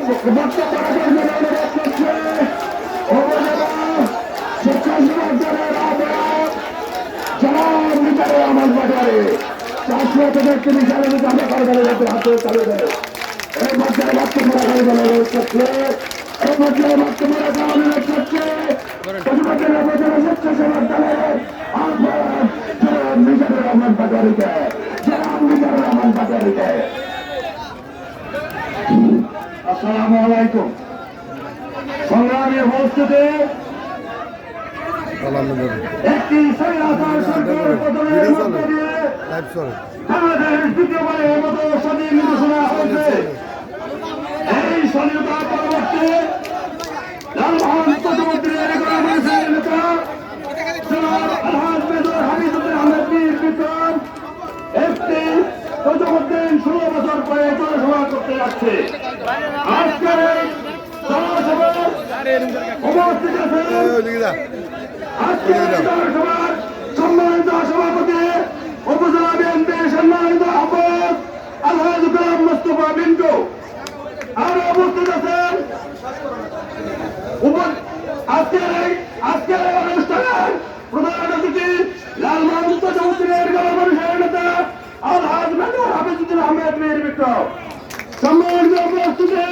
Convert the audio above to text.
বক্তব্য রাখার জন্য অনুরোধ করছে উপজেলা স্বেচ্ছাসেবক দলের আহ্বায়ক জনাব মিজানুর রহমান পাটোয়ারি। 400 ব্যক্তি মিজানুর রহমান পাটোয়ারি হাতে চালু দেয়। এই পর্যায়ে বক্তব্য রাখার জন্য অনুরোধ করছে এই পর্যায়ে বক্তব্য রাখার অনুরোধ করছে উপজেলা স্বেচ্ছাসেবক দলের আহ্বায়ক জনাব মিজানুর রহমান পাটোয়ারিকে। জনাব মিজানুর রহমান পাটোয়ারিকে। আসসালামু আলাইকুম। সংগ্রামী উপস্থিতি, একটি স্বৈরাচার সরকার পতনের মধ্য দিয়ে বাংলাদেশ দ্বিতীয়বারের মতো স্বাধীন ঘোষণা হয়েছে। এই স্বাধীনতা পরবর্তী লালমোহন প্রতিমন্ত্রীর গণমানুষের নেতা জনাব আলহাজ মেজর হামিদুদ্দিন আহমেদ মীর বিক্রম একটি তজুমুদ্দিন 16 বছর পরে জনসভা করতে যাচ্ছে। আজকের এই জনসভায় উপস্থিত আছেন আজকের জনসভার সম্মানিত সভাপতি উপজেলা বিএনপির সম্মানিত আহ্বায়ক আলহাজ গোলাম মোস্তফা মিন্টু। আরো উপস্থিত আছেন আজকের অনুষ্ঠানের প্রধান অতিথি লালমোহন তজুমুদ্দিনের গণমানুষের নেতা আলহাজ মেজর হামিদুদ্দিন আহমেদ মীর বিক্রম। সম্মানিত উপস্থিতি